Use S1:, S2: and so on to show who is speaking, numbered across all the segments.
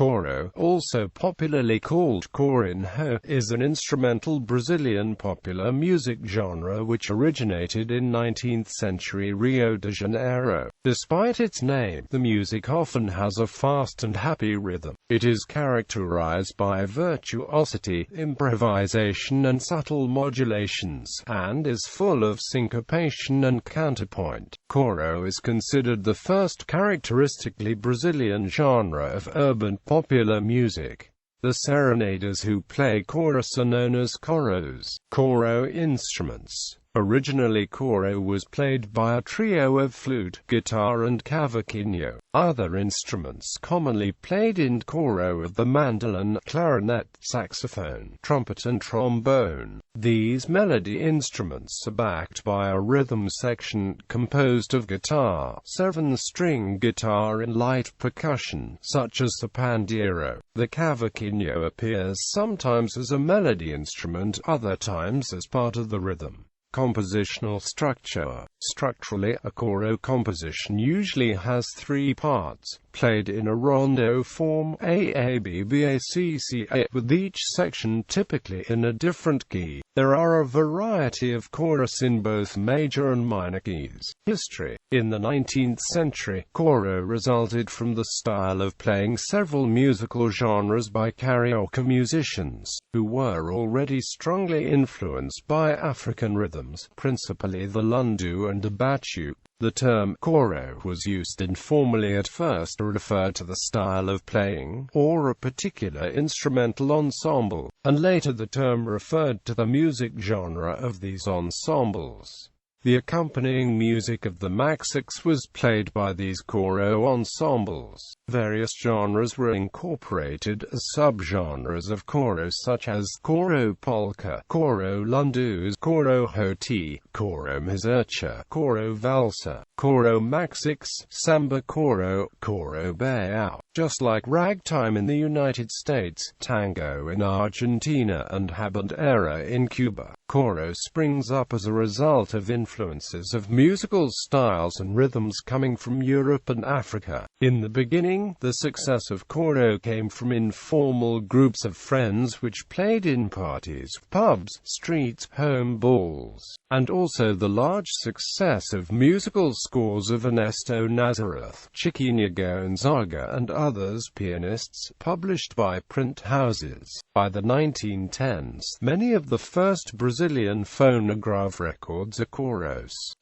S1: Choro, also popularly called chorinho, is an instrumental Brazilian popular music genre which originated in 19th-century Rio de Janeiro. Despite its name, the music often has a fast and happy rhythm. It is characterized by virtuosity, improvisation and subtle modulations, and is full of syncopation and counterpoint. Choro is considered the first characteristically Brazilian genre of urban popular music. The serenaders who play chorus are known as choros. Choro instruments. Originally choro was played by a trio of flute, guitar and cavaquinho. Other instruments commonly played in choro are the mandolin, clarinet, saxophone, trumpet and trombone. These melody instruments are backed by a rhythm section composed of guitar, 7-string guitar and light percussion, such as the pandeiro. The cavaquinho appears sometimes as a melody instrument, other times as part of the rhythm. Compositional structure. Structurally, a choro composition usually has 3 parts, played in a rondo form, A-A-B-B-A-C-C-A, with each section typically in a different key. There are a variety of chorus in both major and minor keys. History. In the 19th century, choro resulted from the style of playing several musical genres by carioca musicians, who were already strongly influenced by African rhythms, principally the lundu and the bachu. The term choro was used informally at first to refer to the style of playing, or a particular instrumental ensemble, and later the term referred to the music genre of these ensembles. The accompanying music of the maxiques was played by these choro ensembles. Various genres were incorporated as subgenres of choro, such as choro polka, choro lundus, choro hoti, choro mazurka, choro valsa, choro maxiques, samba choro, choro baião. Just like ragtime in the United States, tango in Argentina and habanera in Cuba, choro springs up as a result of influences of musical styles and rhythms coming from Europe and Africa. In the beginning, the success of choro came from informal groups of friends which played in parties, pubs, streets, home balls, and also the large success of musical scores of Ernesto Nazareth, Chiquinha Gonzaga and others pianists, published by print houses. By the 1910s, many of the first Brazilian phonograph records are choros.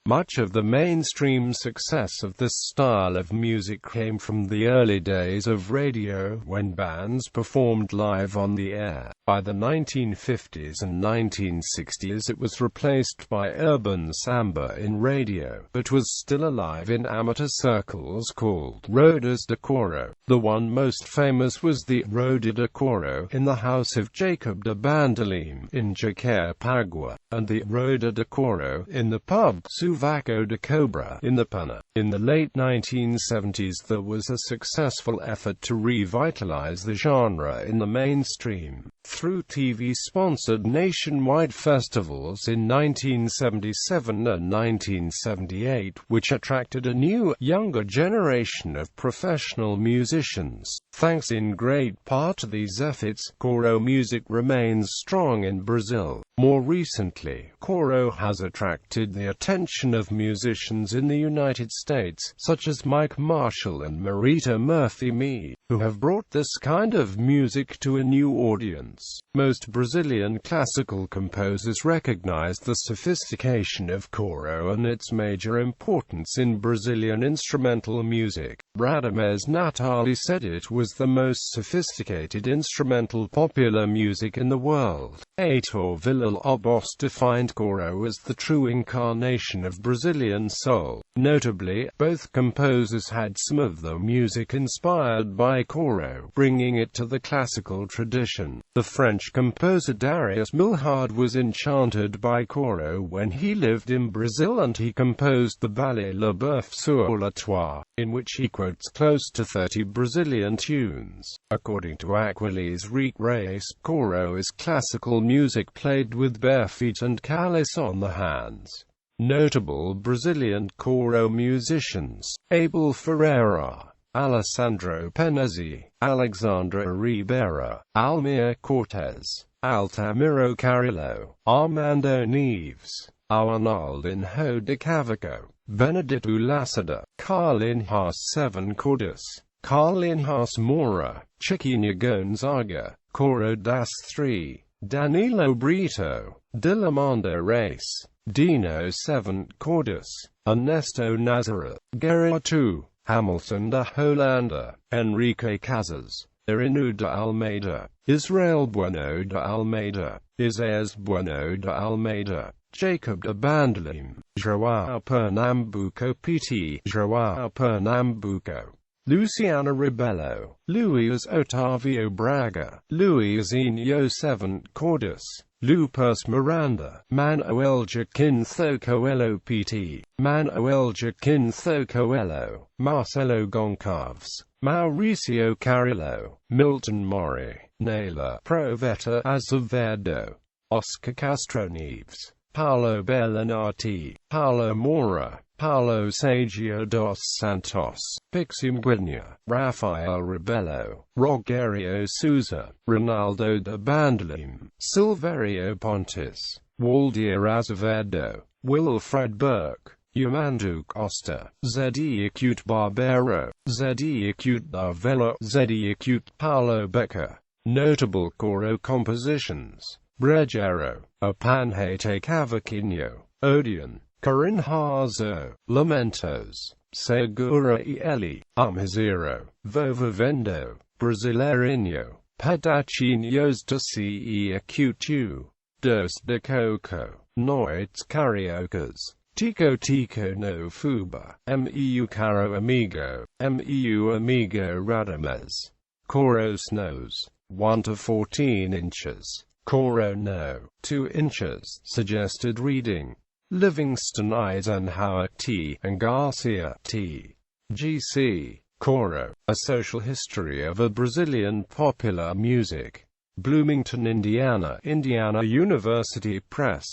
S1: Much of the mainstream success of this style of music came from the early days of radio, when bands performed live on the air. By the 1950s and 1960s it was replaced by urban samba in radio, but was still alive in amateur circles called rodas de choro. The one most famous was the Roda de Choro in the house of Jacob de Bandolim in Jacarepaguá, and the Roda de Choro in the pub Suvaco de Cobra in the Pana. In the late 1970s there was a successful effort to revitalize the genre in the mainstream, through TV-sponsored nationwide festivals in 1977 and 1978, which attracted a new, younger generation of professional musicians. Thanks in great part to these efforts, choro music remains strong in Brazil. More recently, choro has attracted the attention of musicians in the United States, such as Mike Marshall and Marita Murphy-Me, who have brought this kind of music to a new audience. Most Brazilian classical composers recognize the sophistication of choro and its major importance in Brazilian instrumental music. Radamés Natali said it was the most sophisticated instrumental popular music in the world. Heitor Villa-Lobos defined choro as the true incarnation of Brazilian soul. Notably, both composers had some of their music inspired by choro, bringing it to the classical tradition. The French composer Darius Milhaud was enchanted by choro when he lived in Brazil, and he composed the ballet Le Boeuf sur la Toile, in which he quotes close to 30 Brazilian tunes. According to Aquilese Reis, choro is classical music played with bare feet and calice on the hands. Notable Brazilian choro musicians: Abel Ferreira, Alessandro Penezzi, Alexandra Ribera, Almir Cortez, Altamiro Carrillo, Armando Neves, Arnaldinho de Cavaco, Benedito Lacerda, Carlinhos 7 Cordis, Carlinhos Moura, Chiquinha Gonzaga, Coro das 3, Danilo Brito, Dilamando Reis, Dino 7 Cordis, Ernesto Nazareth, Guerra 2, Hamilton da Holanda, Enrique Casas, Irinu de Almeida, Israel Bueno de Almeida, Isaías Bueno de Almeida, Jacob de Bandolim, João Pernambuco PT, João Pernambuco, Luciana Rebelo, Luiz Otávio Braga, Luizinho 7 Cordis, Lupus Miranda, Manuel Jaquinto Coelho PT, Manuel Jaquinto Coelho, Marcelo Goncalves, Mauricio Carrillo, Milton Mori, Naila Proveta Azevedo, Oscar Castro Neves, Paulo Bellinati, Paulo Moura, Paulo Sergio dos Santos, Pixum Guinea, Rafael Rebelo, Rogerio Souza, Ronaldo de Bandolim, Silverio Pontes, Waldir Azevedo, Wilfred Burke, Yamandou Costa, Zedi Acute Barbero, Zedi Acute Darvelo, Zedi Acute Paulo Becker. Notable coro compositions: Brejero, Apanhete Cavaquinho, Odeon, Corinhazo, Lamentos, Segura e Eli, Amizero, Vovavendo, Brasileirinho, Pedacinhos de Se Acute, Dos de Coco, Noites Cariocas, Tico Tico no Fuba, Meu Caro Amigo, Meu Amigo Radames. Coro Snows, 1 to 14 inches. Coro No, 2 inches. Suggested reading: Livingston Eisenhower T. and Garcia T. G.C. Coro, A Social History of a Brazilian Popular Music. Bloomington, Indiana, Indiana University Press.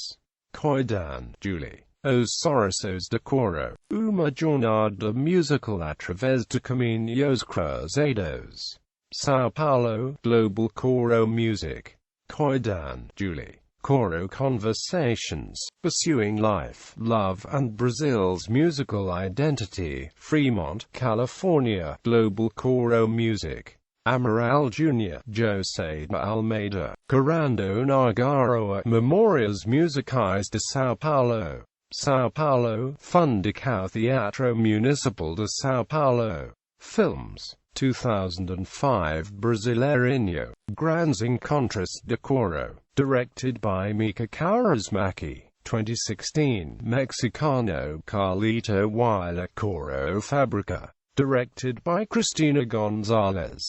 S1: Coidan, Julie. Os Sorrisos de Coro, uma jornada musical através de caminhos cruzados. São Paulo, Global Coro Music. Coidan, Julie. Coro Conversations, Pursuing Life, Love and Brazil's Musical Identity. Fremont, California, Global Coro Music. Amaral Jr., José de Almeida, Corando Nagaroa, Memórias Musicais de São Paulo. São Paulo, Fundação Teatro Municipal de São Paulo. Films, 2005. Brasileirinho, Grandes Encontros de Coro, directed by Mika Kaurismäki. 2016. Mexicano, Carlito Huayla Coro Fábrica, directed by Cristina González.